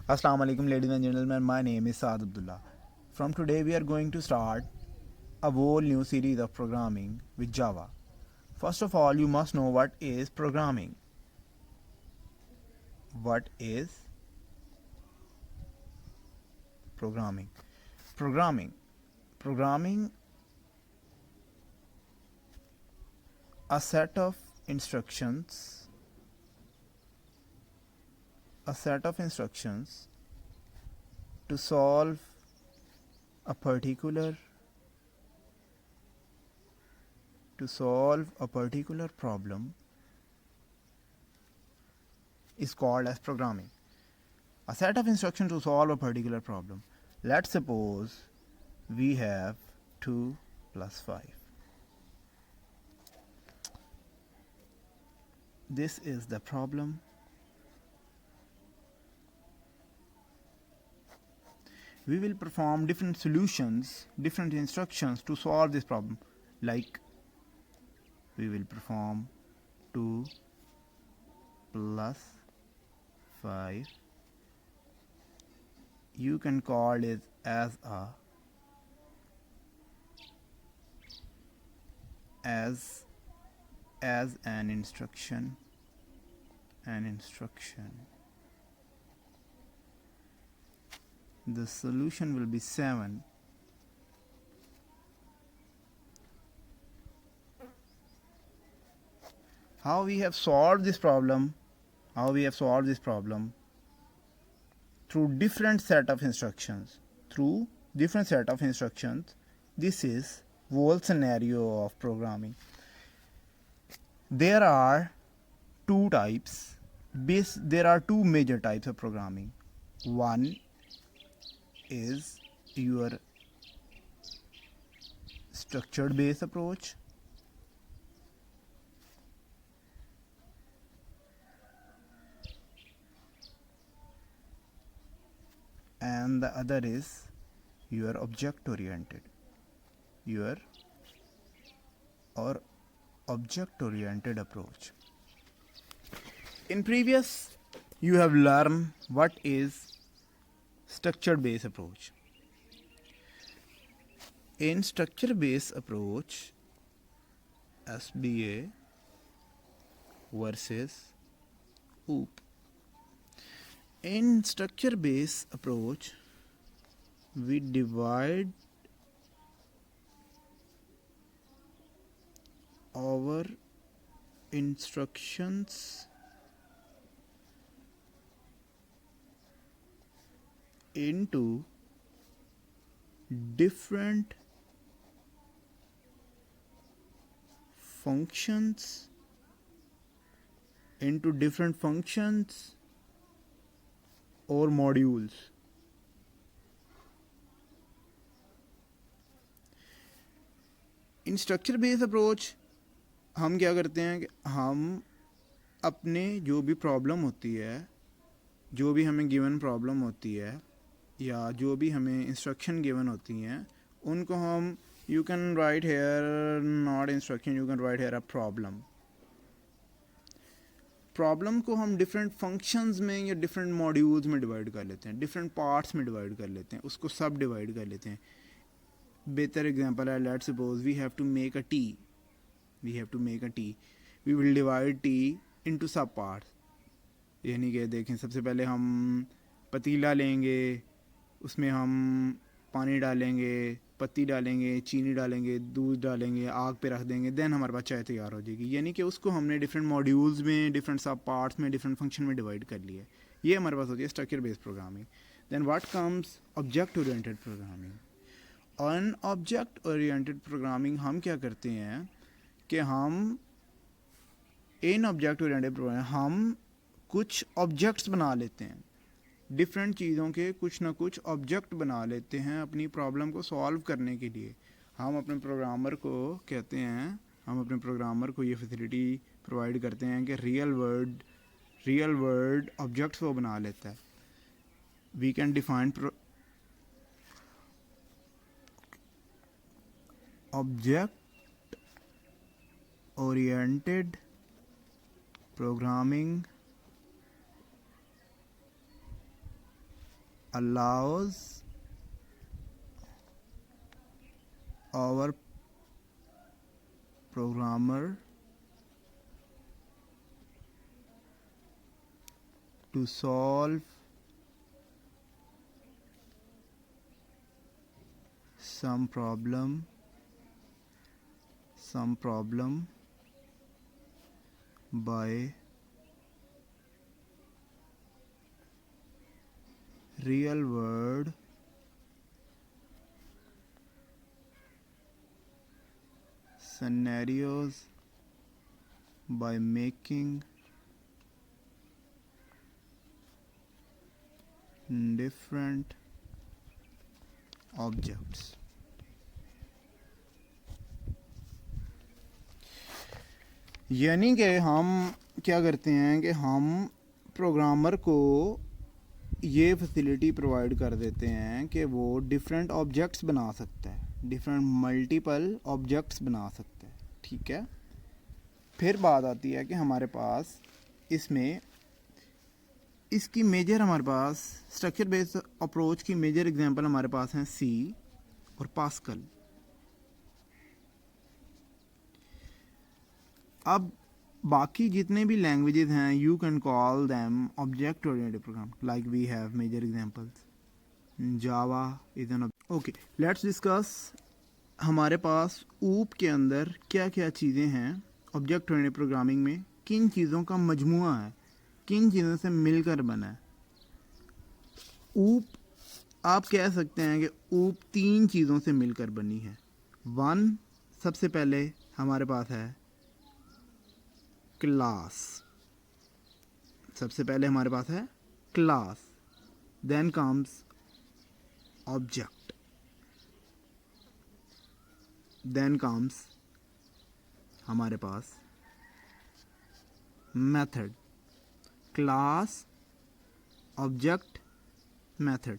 Assalamu alaikum, ladies and gentlemen. My name is Saad Abdullah. From today, we are going to start a whole new series of programming with Java. First of all, you must know what is programming. What is programming? Programming a set of instructions, to solve a particular problem is called as programming. A set of instructions to solve a particular problem. Let's suppose we have 2 plus 5. This is the problem. We will perform different solutions, different instructions to solve this problem. Like we will perform 2 plus 5. You can call it as an instruction. The solution will be 7. How we have solved this problem? Through different set of instructions. This is whole scenario of programming. There are two major types of programming. One is your structured based approach, and the other is your object oriented approach. In previous, you have learned what is structured based approach. In structure based approach, SBA versus OOP. In structure based approach, we divide our instructions into different functions or modules. In structure based approach हम क्या करते हैं कि हम अपने जो भी problem होती है, जो भी हमें गिवन प्रॉब्लम होती है या जो भी हमें इंस्ट्रक्शन गिवन होती हैं, उनको हम you can write here not instruction, you can write here a problem को हम डिफरेंट फंक्शंस में या डिफरेंट मॉड्यूल्स में डिवाइड कर लेते हैं, डिफरेंट पार्ट्स में डिवाइड कर लेते हैं, उसको सब डिवाइड कर लेते हैं. बेहतर एग्जांपल है, let's suppose we have to make a tea. We will divide tea into sub parts. यानी कि देखें, सबसे पहले हम पतीला लेंगे, उसमें हम पानी डालेंगे, पत्ती डालेंगे, चीनी डालेंगे, दूध डालेंगे, आग पे रख देंगे, देन हमारे पास चाय तैयार हो जाएगी. यानी कि उसको हमने डिफरेंट मॉड्यूल्स में, डिफरेंट सब पार्ट्स में, डिफरेंट फंक्शन में डिवाइड कर लिया. ये हमारे पास होती है structure based programming. Then what comes object oriented programming. On object oriented programming हम क्या करते हैं कि हम इन ऑब्जेक्ट ओरिएंटेड प्रोग्रामिंग हम कुछ ऑब्जेक्ट्स बना लेते हैं, डिफरेंट चीज़ों के कुछ ना कुछ ऑब्जेक्ट बना लेते हैं अपनी प्रॉब्लम को सॉल्व करने के लिए. हम अपने प्रोग्रामर को ये फैसिलिटी प्रोवाइड करते हैं कि रियल वर्ल्ड ऑब्जेक्ट्स वो बना लेता है. We can define object oriented programming allows our programmer to solve some problem by real world scenarios by making different objects. यानी कि हम क्या करते हैं कि हम प्रोग्रामर को ये फैसिलिटी प्रोवाइड कर देते हैं कि वो डिफरेंट ऑब्जेक्ट्स बना सकता है, डिफरेंट मल्टीपल ऑब्जेक्ट्स बना सकता है, ठीक है। फिर बात आती है कि हमारे पास इसमें इसकी मेजर हमारे पास स्ट्रक्चर बेस्ड अप्रोच की मेजर एग्जांपल हमारे पास हैं सी और पास्कल। अब बाकी जितने भी लैंग्वेजेस हैं you can call them object oriented program, like we have major examples Java is an. Okay, let's discuss हमारे पास ऊप के अंदर क्या क्या चीज़ें हैं ऑब्जेक्ट ओरिएंटेड प्रोग्रामिंग में, किन चीज़ों का मजमुआ है, किन चीज़ों से मिलकर बना है। ऊप आप कह सकते हैं कि ऊप 3 चीज़ों से मिलकर बनी है। वन, सबसे पहले हमारे पास है क्लास, सबसे पहले हमारे पास है class, then comes object, then comes हमारे पास method. Class, object, method.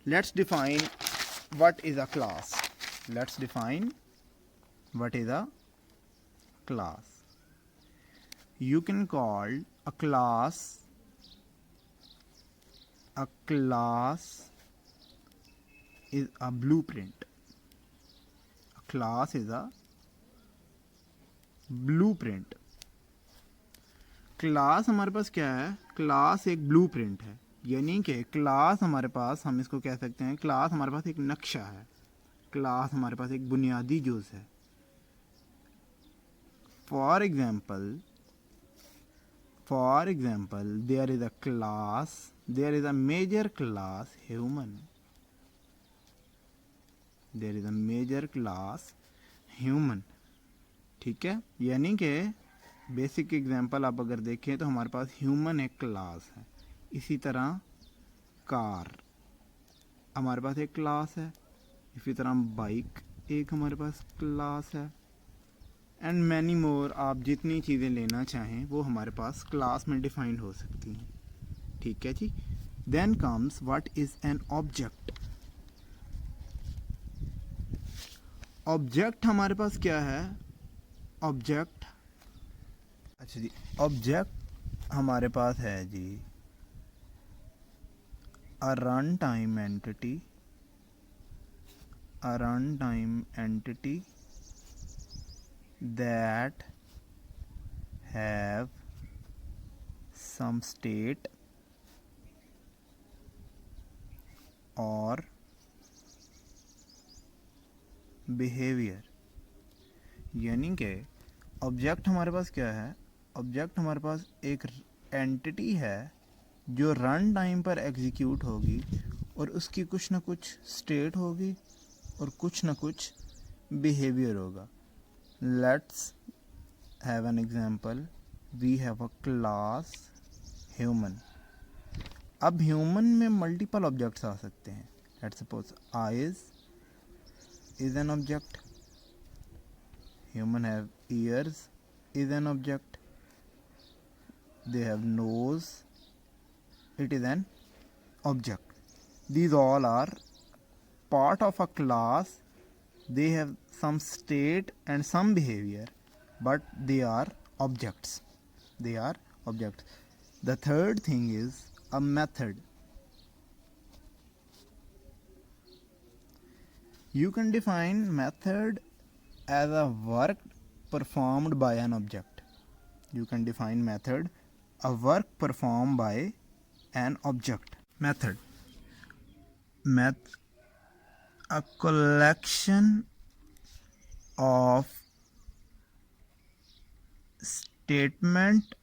Let's define what is a class. Let's define what is a class. You can call a class is a blueprint. A class is a blueprint. Class हमारे पास क्या है? Class एक blueprint है, यानी कि class हमारे पास, हम इसको कह सकते हैं क्लास हमारे पास एक नक्शा है, क्लास हमारे पास एक बुनियादी जुज़ है। For example, there is a class, there is a major class human. There is a major class human. ठीक है, यानी कि बेसिक एग्जांपल आप अगर देखें तो हमारे पास ह्यूमन एक क्लास है। इसी तरह कार हमारे पास एक क्लास है, इसी तरह बाइक एक हमारे पास क्लास है, एंड मैनी मोर। आप जितनी चीज़ें लेना चाहें वो हमारे पास क्लास में डिफाइंड हो सकती हैं, ठीक है जी। Then comes what is an object. Object हमारे पास क्या है? ऑब्जेक्ट, अच्छा जी, ऑब्जेक्ट हमारे पास है जी a run time entity, a run time entity that have some state or behavior। यानी कि ऑब्जेक्ट हमारे पास क्या है? ऑब्जेक्ट हमारे पास एक एंटिटी है जो रन टाइम पर एग्जीक्यूट होगी और उसकी कुछ ना कुछ स्टेट होगी और कुछ ना कुछ बिहेवियर होगा। Let's have an example. We have a class human. अब ह्यूमन में मल्टीपल ऑब्जेक्ट्स आ सकते हैं। Let's suppose eyes is an object. Human have ears is an object. They have nose. It is an object. These all are part of a class. They have some state and some behavior, but they are objects. They are objects. The third thing is a method. You can define method as a work performed by an object. You can define method a work performed by an object. Method a collection of statement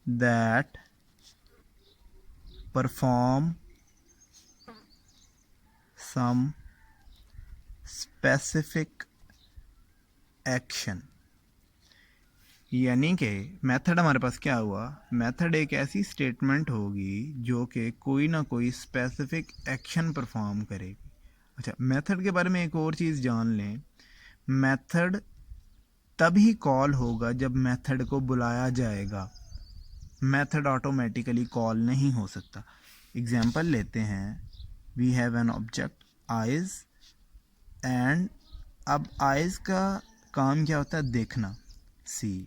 that perform some specific action. यानी कि method हमारे पास क्या हुआ, method एक ऐसी statement होगी जो कि कोई ना कोई स्पेसिफिक एक्शन परफॉर्म करेगी। अच्छा, मेथड के बारे में एक और चीज़ जान लें, मेथड तभी कॉल होगा जब मेथड को बुलाया जाएगा। मेथड ऑटोमेटिकली कॉल नहीं हो सकता। एग्जांपल लेते हैं, we have an object eyes and अब आइज़ का काम क्या होता है, देखना, सी।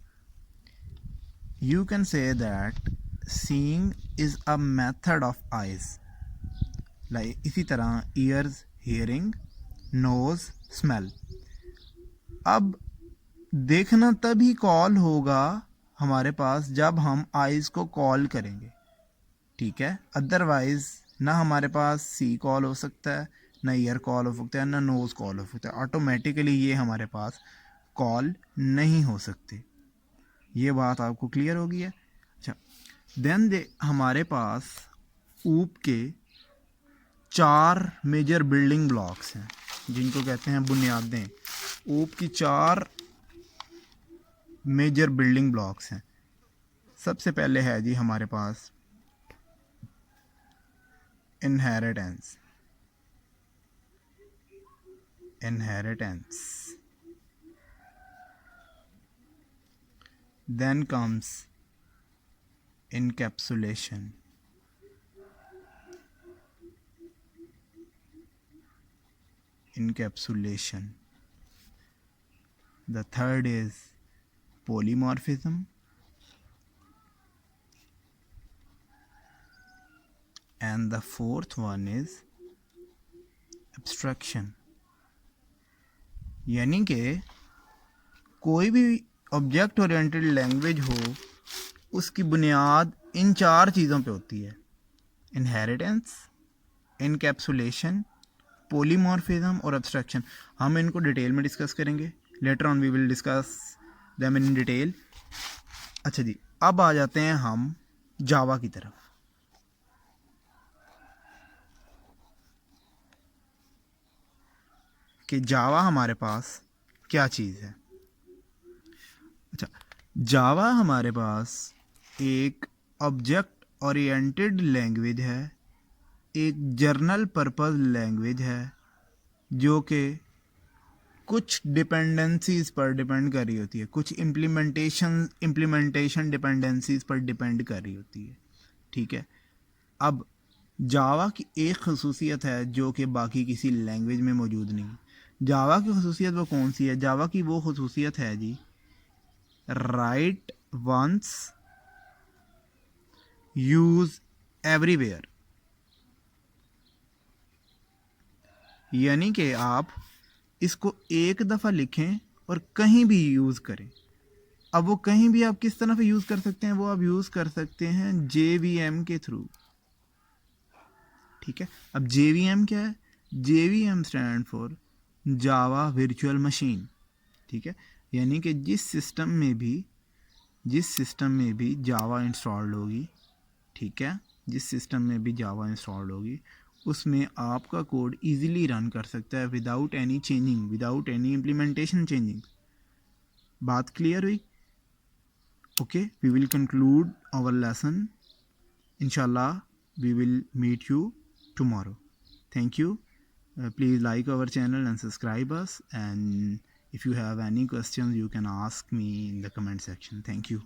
You can say that seeing is a method of eyes. Like इसी तरह ears hearing, nose smell. अब देखना तभी कॉल होगा हमारे पास जब हम आइज़ को कॉल करेंगे, ठीक है। अदरवाइज ना हमारे पास सी कॉल हो सकता है, ना ईयर कॉल हो सकता है, ना नोज़ कॉल हो सकता है। ऑटोमेटिकली ये हमारे पास कॉल नहीं हो सकते। ये बात आपको क्लियर होगी है। अच्छा, देन हमारे पास ऊप के 4 मेजर बिल्डिंग ब्लॉक्स हैं जिनको कहते हैं बुनियादें। ऊप की 4 मेजर बिल्डिंग ब्लॉक्स हैं। सबसे पहले है जी हमारे पास inheritance. Then comes encapsulation. The third is polymorphism. And the fourth one is abstraction. यानी कि कोई भी ऑब्जेक्ट ओरिएंटेड लैंग्वेज हो, उसकी बुनियाद इन 4 चीज़ों पे होती है, इनहेरिटेंस, इनकैप्सुलेशन, पॉलीमॉर्फिज्म और एब्स्ट्रैक्शन। हम इनको डिटेल में डिस्कस करेंगे, later on we will discuss them in detail. अच्छा जी, अब आ जाते हैं हम जावा की तरफ। कि जावा हमारे पास क्या चीज़ है। अच्छा, जावा हमारे पास एक ऑब्जेक्ट ओरिएंटेड लैंग्वेज है, एक जर्नल पर्पस लैंग्वेज है जो कि कुछ डिपेंडेंसीज पर डिपेंड कर रही होती है, कुछ इम्प्लीमेंटेशन डिपेंडेंसीज पर डिपेंड कर रही होती है, ठीक है। अब जावा की एक खसूसियत है जो कि बाकी किसी लैंग्वेज में मौजूद नहीं। जावा की खसूसियत वो कौन सी है? जावा की वो खसूसियत है जी, राइट वंस यूज एवरीवेयर। यानी कि आप इसको एक दफ़ा लिखें और कहीं भी यूज़ करें। अब वो कहीं भी आप किस तरह से यूज़ कर सकते हैं? वो आप यूज़ कर सकते हैं JVM के थ्रू, ठीक है। अब JVM क्या है? JVM stand for Java virtual machine, ठीक है। यानी कि जिस सिस्टम में भी जावा इंस्टॉल्ड होगी, ठीक है, जिस सिस्टम में भी जावा इंस्टॉल्ड होगी उसमें आपका कोड इजीली रन कर सकता है without any changing, without any implementation changing. बात क्लियर हुई? Okay, we will conclude our lesson. इंशाल्लाह we will meet you tomorrow. Thank you. Please like our channel and subscribe us, and if you have any questions you can ask me in the comment section. Thank you.